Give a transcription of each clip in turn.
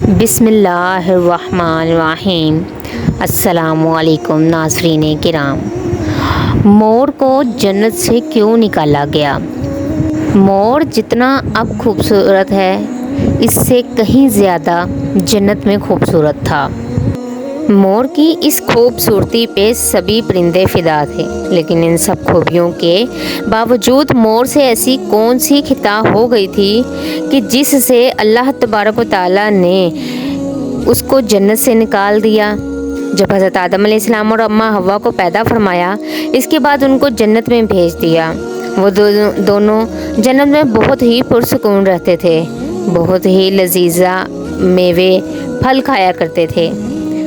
بسم اللہ الرحمن الرحیم۔ السلام علیکم ناظرین کرام۔ مور کو جنت سے کیوں نکالا گیا؟ مور جتنا اب خوبصورت ہے اس سے کہیں زیادہ جنت میں خوبصورت تھا۔ مور کی اس خوبصورتی پہ سبھی پرندے فدا تھے، لیکن ان سب خوبیوں کے باوجود مور سے ایسی کون سی خطا ہو گئی تھی کہ جس سے اللہ تبارک و تعالیٰ نے اس کو جنت سے نکال دیا۔ جب حضرت آدم علیہ السلام اور اماں حوا کو پیدا فرمایا، اس کے بعد ان کو جنت میں بھیج دیا۔ وہ دونوں جنت میں بہت ہی پرسکون رہتے تھے، بہت ہی لذیذہ میوے پھل کھایا کرتے تھے،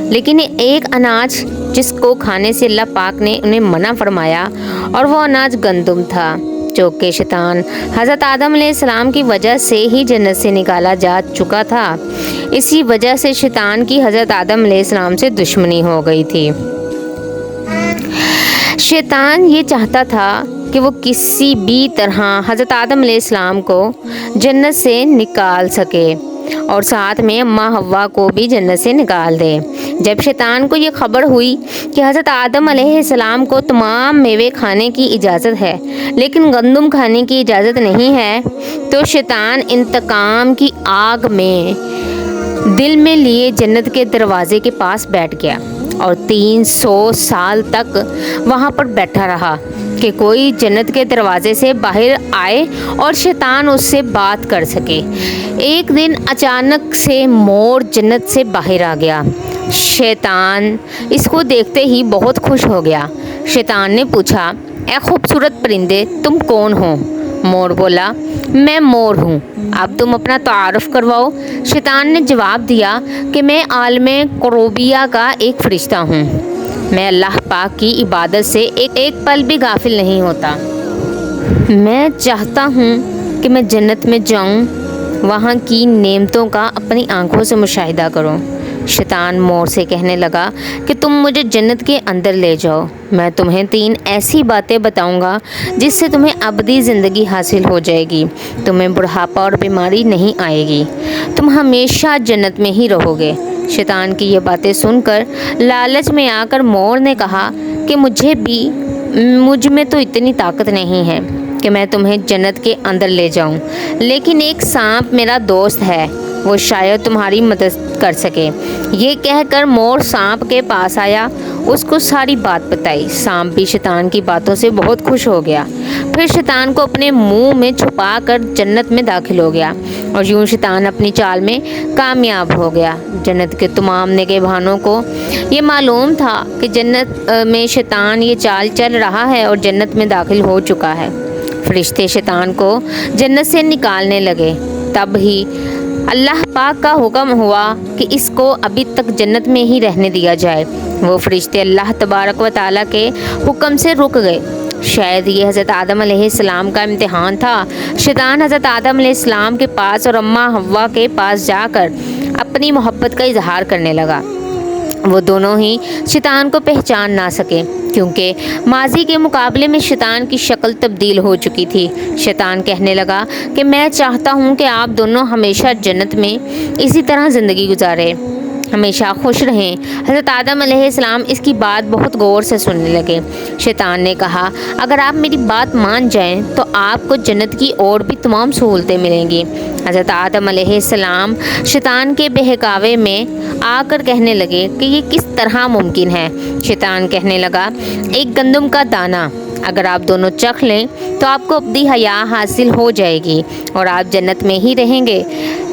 لیکن ایک اناج جس کو کھانے سے اللہ پاک نے انہیں منع فرمایا اور وہ اناج گندم تھا، جو کہ شیطان حضرت آدم علیہ السلام کی وجہ سے ہی جنت سے نکالا جا چکا تھا۔ اسی وجہ سے شیطان کی حضرت آدم علیہ السلام سے دشمنی ہو گئی تھی۔ شیطان یہ چاہتا تھا کہ وہ کسی بھی طرح حضرت آدم علیہ السلام کو جنت سے نکال سکے اور ساتھ میں اماں حوا کو بھی جنت سے نکال دے۔ جب شیطان کو یہ خبر ہوئی کہ حضرت آدم علیہ السلام کو تمام میوے کھانے کی اجازت ہے لیکن گندم کھانے کی اجازت نہیں ہے، تو شیطان انتقام کی آگ میں دل میں لیے جنت کے دروازے کے پاس بیٹھ گیا اور 300 سال تک وہاں پر بیٹھا رہا کہ کوئی جنت کے دروازے سے باہر آئے اور شیطان اس سے بات کر سکے۔ ایک دن اچانک سے مور جنت سے باہر آ گیا۔ شیطان اس کو دیکھتے ہی بہت خوش ہو گیا۔ شیطان نے پوچھا، اے خوبصورت پرندے، تم کون ہو؟ مور بولا، میں مور ہوں، اب تم اپنا تعارف کرواؤ۔ شیطان نے جواب دیا کہ میں عالم قروبیہ کا ایک فرشتہ ہوں، میں اللہ پاک کی عبادت سے ایک پل بھی غافل نہیں ہوتا۔ میں چاہتا ہوں کہ میں جنت میں جاؤں، وہاں کی نعمتوں کا اپنی آنکھوں سے مشاہدہ کروں۔ شیطان مور سے کہنے لگا کہ تم مجھے جنت کے اندر لے جاؤ، میں تمہیں 3 ایسی باتیں بتاؤں گا جس سے تمہیں ابدی زندگی حاصل ہو جائے گی، تمہیں بڑھاپا اور بیماری نہیں آئے گی، تم ہمیشہ جنت میں ہی رہو گے۔ شیطان کی یہ باتیں سن کر لالچ میں آ کر مور نے کہا کہ مجھ میں تو اتنی طاقت نہیں ہے کہ میں تمہیں جنت کے اندر لے جاؤں، لیکن ایک سانپ میرا دوست ہے، وہ شاید تمہاری مدد کر سکے۔ یہ کہہ کر مور سانپ کے پاس آیا، اس کو ساری بات بتائی۔ سانپ بھی شیطان کی باتوں سے بہت خوش ہو گیا، پھر شیطان کو اپنے منہ میں چھپا کر جنت میں داخل ہو گیا اور یوں شیطان اپنی چال میں کامیاب ہو گیا۔ جنت کے تمام نگہبانوں کو یہ معلوم تھا کہ جنت میں شیطان یہ چال چل رہا ہے اور جنت میں داخل ہو چکا ہے۔ فرشتے شیطان کو جنت سے نکالنے لگے، تب ہی اللہ پاک کا حکم ہوا کہ اس کو ابھی تک جنت میں ہی رہنے دیا جائے۔ وہ فرشتے اللہ تبارک و تعالیٰ کے حکم سے رک گئے۔ شاید یہ حضرت آدم علیہ السلام کا امتحان تھا۔ شیطان حضرت آدم علیہ السلام کے پاس اور اماں حوا کے پاس جا کر اپنی محبت کا اظہار کرنے لگا۔ وہ دونوں ہی شیطان کو پہچان نہ سکے کیونکہ ماضی کے مقابلے میں شیطان کی شکل تبدیل ہو چکی تھی۔ شیطان کہنے لگا کہ میں چاہتا ہوں کہ آپ دونوں ہمیشہ جنت میں اسی طرح زندگی گزاریں، ہمیشہ خوش رہیں۔ حضرت آدم علیہ السلام اس کی بات بہت غور سے سننے لگے۔ شیطان نے کہا، اگر آپ میری بات مان جائیں تو آپ کو جنت کی اور بھی تمام سہولتیں ملیں گی۔ حضرت آدم علیہ السلام شیطان کے بہکاوے میں آ کر کہنے لگے کہ یہ کس طرح ممکن ہے؟ شیطان کہنے لگا، ایک گندم کا دانہ اگر آپ دونوں چکھ لیں تو آپ کو ابدی حیا حاصل ہو جائے گی اور آپ جنت میں ہی رہیں گے۔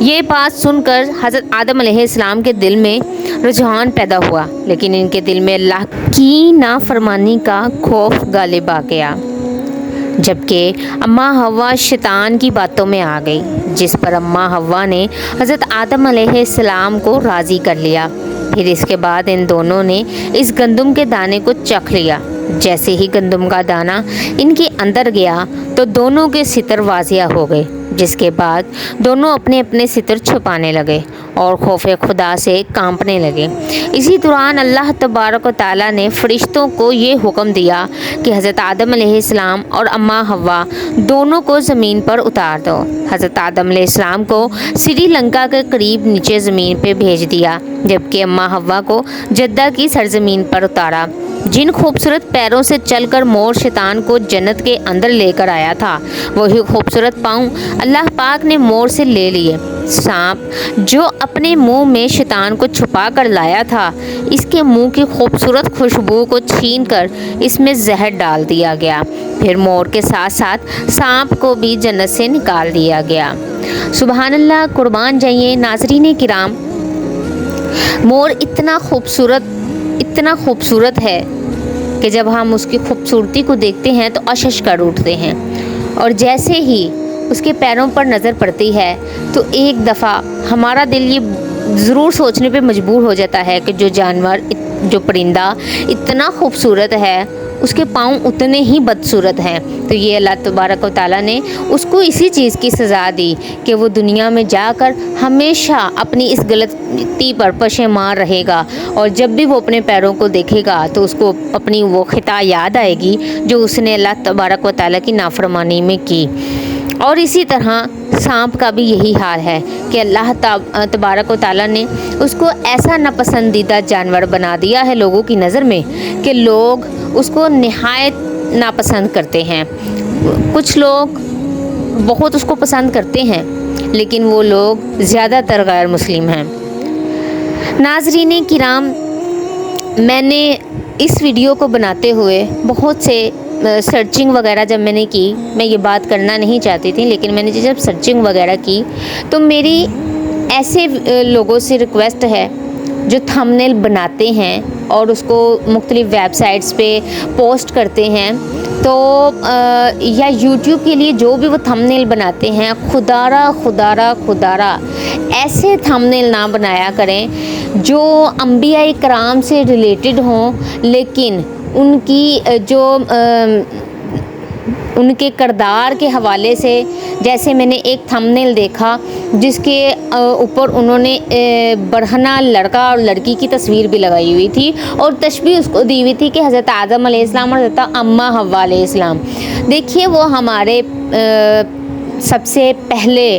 یہ بات سن کر حضرت آدم علیہ السلام کے دل میں رجحان پیدا ہوا، لیکن ان کے دل میں اللہ کی نافرمانی کا خوف غالب آ گیا۔ جبکہ اماں حوا شیطان کی باتوں میں آ گئی، جس پر اماں حوا نے حضرت آدم علیہ السلام کو راضی کر لیا۔ پھر اس کے بعد ان دونوں نے اس گندم کے دانے کو چکھ لیا۔ جیسے ہی گندم کا دانہ ان کے اندر گیا تو دونوں کے ستر واضح ہو گئے، جس کے بعد دونوں اپنے اپنے ستر چھپانے لگے اور خوف خدا سے کانپنے لگے۔ اسی دوران اللہ تبارک و تعالیٰ نے فرشتوں کو یہ حکم دیا کہ حضرت آدم علیہ السلام اور اماں حوا دونوں کو زمین پر اتار دو۔ حضرت آدم علیہ السلام کو سری لنکا کے قریب نیچے زمین پہ بھیج دیا، جبکہ اماں حوا کو جدہ کی سرزمین پر اتارا۔ جن خوبصورت پیروں سے چل کر مور شیطان کو جنت کے اندر لے کر آیا تھا، وہی خوبصورت پاؤں اللہ پاک نے مور سے لے لیے۔ سانپ جو اپنے منہ میں شیطان کو چھپا کر لایا تھا، اس کے منہ کی خوبصورت خوشبو کو چھین کر اس میں زہر ڈال دیا گیا۔ پھر مور کے ساتھ ساتھ سانپ کو بھی جنت سے نکال دیا گیا۔ سبحان اللہ، قربان جائیے ناظرین کرام، مور اتنا خوبصورت ہے کہ جب ہم اس کی خوبصورتی کو دیکھتے ہیں تو اشش کر اٹھتے ہیں، اور جیسے ہی اس کے پیروں پر نظر پڑتی ہے تو ایک دفعہ ہمارا دل یہ ضرور سوچنے پہ مجبور ہو جاتا ہے کہ جو جانور، جو پرندہ اتنا خوبصورت ہے، اس کے پاؤں اتنے ہی بدصورت ہیں۔ تو یہ اللہ تبارک و تعالیٰ نے اس کو اسی چیز کی سزا دی کہ وہ دنیا میں جا کر ہمیشہ اپنی اس غلطی پر پشیمان رہے گا، اور جب بھی وہ اپنے پیروں کو دیکھے گا تو اس کو اپنی وہ خطا یاد آئے گی جو اس نے اللہ تبارک و تعالیٰ کی نافرمانی میں کی۔ اور اسی طرح سانپ کا بھی یہی حال ہے کہ اللہ تبارک و تعالیٰ نے اس کو ایسا ناپسندیدہ جانور بنا دیا ہے لوگوں کی نظر میں کہ لوگ اس کو نہایت ناپسند کرتے ہیں۔ کچھ لوگ بہت اس کو پسند کرتے ہیں، لیکن وہ لوگ زیادہ تر غیر مسلم ہیں۔ ناظرین کرام، میں نے اس ویڈیو کو بناتے ہوئے بہت سے سرچنگ وغیرہ جب میں نے کی، میں یہ بات کرنا نہیں چاہتی تھی، لیکن میں نے جب سرچنگ وغیرہ کی تو میری ایسے لوگوں سے ریکویسٹ ہے جو تھمبنیل بناتے ہیں اور اس کو مختلف ویب سائٹس پہ پوسٹ کرتے ہیں، تو یا یوٹیوب کے لیے جو بھی وہ تھمبنیل بناتے ہیں، خدارہ ایسے تھمبنیل نہ بنایا کریں جو انبیاء کرام سے ریلیٹڈ ہوں، لیکن ان کی جو ان کے کردار کے حوالے سے، جیسے میں نے ایک تھمبنیل دیکھا جس کے اوپر انہوں نے برہنہ لڑکا اور لڑکی کی تصویر بھی لگائی ہوئی تھی، اور تشبیہ اس کو دی ہوئی تھی کہ حضرت آدم علیہ السلام اور حضرت اماں حوا علیہ السلام۔ دیکھیے، وہ ہمارے سب سے پہلے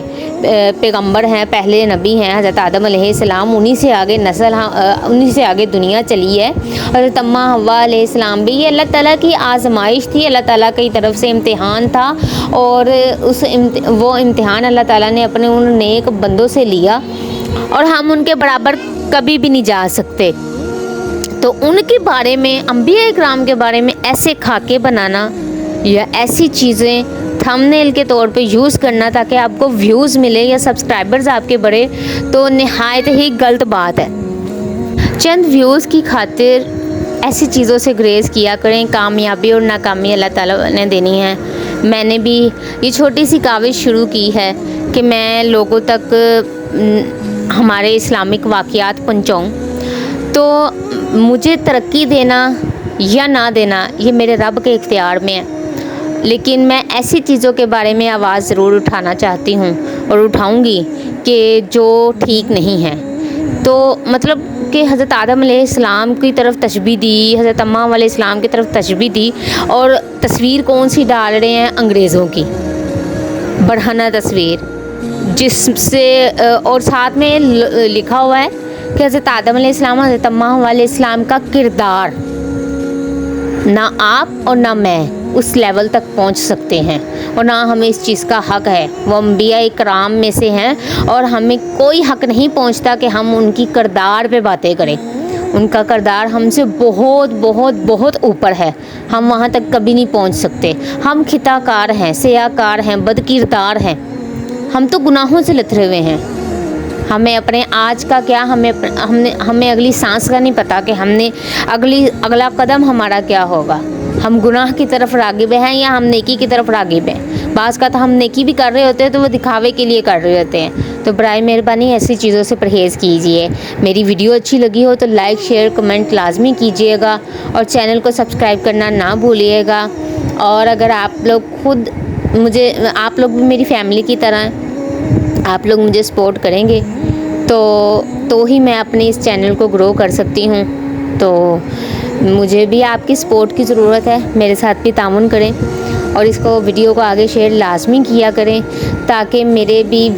پیغمبر ہیں، پہلے نبی ہیں حضرت آدم علیہ السلام، انہی سے آگے نسل، انہی سے آگے دنیا چلی ہے۔ حضرت اماں حوا علیہ السلام بھی، یہ اللہ تعالیٰ کی آزمائش تھی، اللہ تعالیٰ کی طرف سے امتحان تھا، اور وہ امتحان اللہ تعالیٰ نے اپنے ان نیک بندوں سے لیا، اور ہم ان کے برابر کبھی بھی نہیں جا سکتے۔ تو ان کے بارے میں، انبیاء کرام کے بارے میں ایسے خاکے بنانا یا ایسی چیزیں تھمبنیل کے طور پہ یوز کرنا تاکہ آپ کو ویوز ملے یا سبسکرائبرز آپ کے بڑھے، تو نہایت ہی غلط بات ہے۔ چند ویوز کی خاطر ایسی چیزوں سے گریز کیا کریں۔ کامیابی اور ناکامی اللہ تعالیٰ نے دینی ہے۔ میں نے بھی یہ چھوٹی سی کاوش شروع کی ہے کہ میں لوگوں تک ہمارے اسلامک واقعات پہنچاؤں، تو مجھے ترقی دینا یا نہ دینا یہ میرے رب کے اختیار میں ہے، لیکن میں ایسی چیزوں کے بارے میں آواز ضرور اٹھانا چاہتی ہوں اور اٹھاؤں گی کہ جو ٹھیک نہیں ہے۔ تو مطلب کہ حضرت آدم علیہ السلام کی طرف تشبیہ دی، حضرت اماں علیہ السلام کی طرف تشبیہ دی، اور تصویر کون سی ڈال رہے ہیں؟ انگریزوں کی برہنہ تصویر، جس سے اور ساتھ میں لکھا ہوا ہے کہ حضرت آدم علیہ السلام، حضرت اماں علیہ السلام کا کردار، نہ آپ اور نہ میں اس لیول تک پہنچ سکتے ہیں، اور نہ ہمیں اس چیز کا حق ہے۔ وہ انبیاء کرام میں سے ہیں، اور ہمیں کوئی حق نہیں پہنچتا کہ ہم ان کی کردار پہ باتیں کریں۔ ان کا کردار ہم سے بہت بہت بہت اوپر ہے، ہم وہاں تک کبھی نہیں پہنچ سکتے۔ ہم خطا کار ہیں، سیاہ کار ہیں، بد کردار ہیں، ہم تو گناہوں سے لتھڑے ہوئے ہیں۔ ہمیں اپنے آج کا کیا، ہمیں اگلی سانس کا نہیں پتہ کہ ہم نے اگلا قدم ہمارا کیا ہوگا۔ ہم گناہ کی طرف راغب ہیں یا ہم نیکی کی طرف راغب ہیں۔ بعض کا تو ہم نیکی بھی کر رہے ہوتے ہیں تو وہ دکھاوے کے لیے کر رہے ہوتے ہیں، تو تو برائے مہربانی ایسی چیزوں سے پرہیز کیجیے۔ میری ویڈیو اچھی لگی ہو تو لائک شیئر کمنٹ لازمی کیجیے گا اور چینل کو سبسکرائب کرنا نہ بھولیے گا۔ اور اگر آپ لوگ بھی میری فیملی کی طرح ہیں، آپ لوگ مجھے سپورٹ کریں گے تو ہی میں اپنے اس چینل کو گرو کر سکتی ہوں۔ تو مجھے بھی آپ کی سپورٹ کی ضرورت ہے، میرے ساتھ بھی تعاون کریں اور اس کو ویڈیو کو آگے شیئر لازمی کیا کریں تاکہ میرے بھی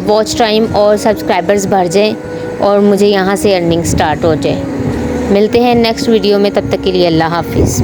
واچ ٹائم اور سبسکرائبرز بڑھ جائیں اور مجھے یہاں سے ارننگ سٹارٹ ہو جائے۔ ملتے ہیں نیکسٹ ویڈیو میں، تب تک کے لیے اللہ حافظ۔